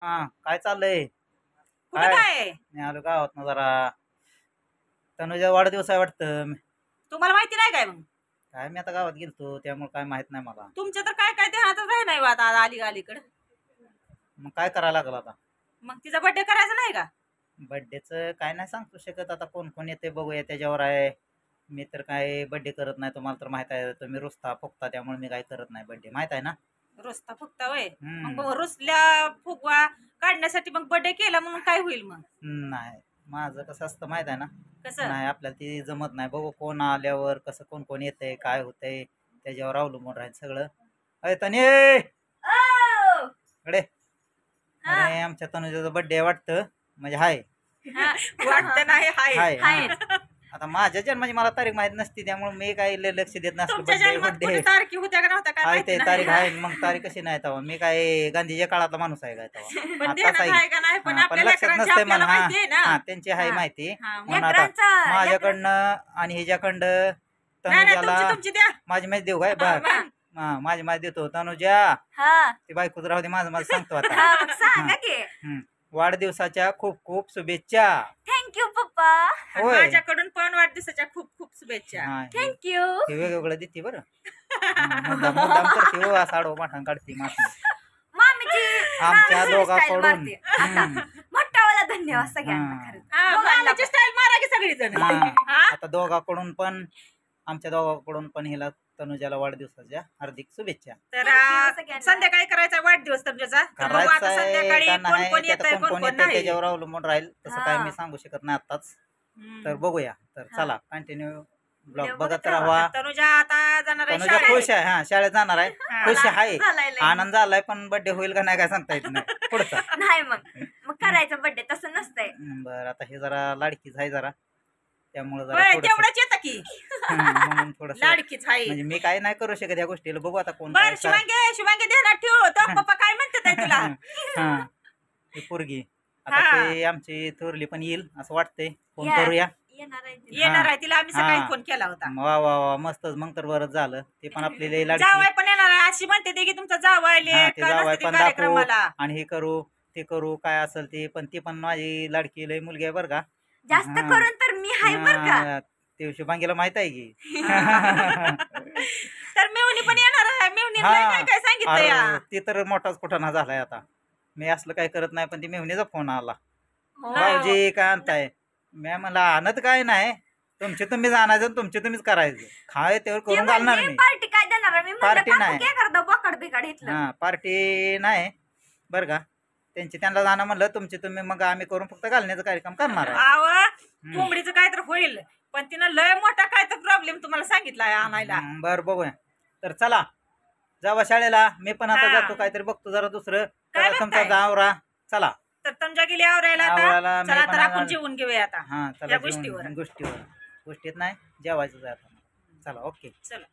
हा काय चाललंय? कुठं काय काय आहे? मी आलो गावात ना जरा. तनुजा वाढदिवस आहे वाटतं. तुम्हाला माहिती नाही काय मग? काय मी आता गावात गेलतो त्यामुळे काय माहित नाही मला. तुमच्या तर काय काय ते हातात राही नाही आता अलीकडे. मग काय करायला लागलं आता? मग तिचा बर्थडे करायचा नाही का? बर्थडेचं काय नाही सांगतो शकत, आता कोण कोण येते बघूया त्याच्यावर आहे. मी तर काय बर्थडे करत नाही, तुम्हाला तर माहित आहे, तुम्ही रुसता फुकता त्यामुळे मी काय करत नाही बर्थडे, माहित आहे ना. रोजता फुकता वय हम्म. मग रुसल्या फुगवा काढण्यासाठी मग बर्थडे केला म्हणून काय होईल मग? नाही, माझं कसं असतं माहित आहे ना. कसं? नाही, आपल्याला ती जमत नाही. बघू कोण आल्यावर कसं कोण कोण येतंय काय होतंय त्याच्यावर अवलंबून राहील सगळं. अरे तने ओ! कडे. हा. अरे आमच्या तनुजाचा बर्थडे वाटतं, म्हणजे हाय हा, वाटतं नाही हाय हाय हाय. हा. आता माझ्या जन्माची मला तारीख माहित नसती त्यामुळे मी काही लय लक्ष देत नसतो. तुमच्या बर्थडे जन्मात बर्थडे कुठे तारखी होत्या का नव्हत्या काय हाय माहिती ते नाही. तारीख आहे, मग तारीख कशी नाही तेव्हा मी काय गांधीच्या काळातला माणूस आहे काय तेव्हा. पण आताच देणार आहे. आहे का नाही पण हा, पण आपल्या लक्षात लेकरांची नसते आपल्याला मला. हा माहिती आहे ना. हा, त्यांची आहे हा. माहिती. हा, म्हणून आता माझ्याकडनं आणि ह्याच्याकडं नाही नाही तनुजाला तुमची द्या. माझी माहिती देऊ काय बर. मग. हा, माझी माहिती देतो. तनुजा हा ती बायकोच राहू दे, माझं सांगतो आता. हा, मग सांगा की. वाढदिवसाच्या खूप खूप शुभेच्छा. थँक्यू पप्पा. होय. माझ्याकडून पण वाढदिवसाच्या खूप खूप शुभेच्छा. हा, थँक्यू. हे वेगवेगळं देते बरं. मुद्दाम करते हो, असं आडवं माठां काढते माती. मामीची आमच्या मामी दोघांकडून. style मारते. आता मोठावाला धन्यवाद सगळ्यांना हा. खरंच. हा, दोघांना मामाची स्टाईल मारा की सगळी जण. हा. आता दोघांकडून पण, आमच्या दोघांकडून पण हिला तनुजाला वाढदिवसाच्या हार्दिक शुभेच्छा. तर Thank you सगळ्यांना. संध्याकाळी करायचा वाढदिवस तुमच्याचा. तर बघू आता करायचं आहे संध्याकाळी का कोण नाही कोण त्यात येतंय कोण कोण कोण कोण येते नाही. त्याच्यावर अवलंबून राहील, तसं काय हा. मी सांगू शकत नाही आताच. हम्म. तर बघूया. तर चला कंटिन्यू ब्लॉग Video बघत बघत राहा. तनुजा आता जाणार आहे तनुजा शाळेत. खुश आहे, हा शाळेत जाणार आहे, हा. खुश आहे, झालाय लय. आनंद झालाय, पण बर्थडे होईल का नाही काय सांगता येत नाही पुढचा. नाही मग करायचं बर्थडे तसं नसतंय. बरं, आता हे जरा लाडकीच आहे जरा, त्यामुळे होय, जरा थोडंसं. तेवढंच येतं की म्हणून थोडस लाडकीच आहे. म्हणजे मी काय नाही करू शकत या गोष्टीला. बघू आता कोण बर काय शिवांगे ध्यानात ठेव तो पप्पा काय म्हणतात आहे तुला. हा, ही पोरगी आता हा. ते आमची थोरली पण येईल असं वाटतंय. फोन या. करूया. येणार आहे ती. येणार आहे तिला आम्ही सकाळी हा. फोन केला होता. वा वा वा, मस्तच. मग तर बरंच झालं. ते पण आपली लई लाडकी. जावाय पण येणार आहे अशी म्हणते ते की तुमचा जावाय हा, लेक ते का जावई नसते ते पण दाखवू कार्यक्रमाला. आणि हे करू ते करू काय असेल ते. पण ती पण माझी लाडकी लई मुलगी आहे बरं का. जास्त हा. करून तर मी हाय बर का. हा, ते शुभांगीला माहित आहे की. तर मेवणी पण येणार आहे. मेवणी हा. काय काय सांगितलं या. अरे, ती तर मोठाच कुठाना झालाय आता. मी असलं काय करत नाही, पण ती मेहुणीचा फोन आला. हो. भाऊजी काय आणताय? मी म्हणला आणत काय नाही, तुमचे तुम्हीच आणायचं, तुमचे तुम्हीच करायचं. खाय तेवढं करून घालणार मी. पार्टी काय देणार आहे? मी Party म्हणलं नाही. काय करतो बोकड बिकड इथलं. हा, पार्टी नाही बरं का. त्यांची त्यांना जाणं म्हणलं, तुमचे तुम्ही, मग आम्ही करून फक्त घालण्याचा कार्यक्रम करणार आहे. आव कोंबडीचं काय तर होईल पण तिनं लय मोठा काय तर प्रॉब्लेम तुम्हाला सांगितला आहे आणायला. बरं बघूया. तर चला जावा शाळेला. मी पण आता हा. जातो, काहीतरी बघतो जरा दुसरं. काय चला, तुमचा बघताय? जावरा. चला. तर तुमच्या गेली आवरायला आवरायला आता मी चला पण तर आपण आवरायला. जेवून घेऊया आता हा, चला या जेवण. गोष्टीवर. गोष्टीत नाही जेवायचं आता. चला, ओके. चला.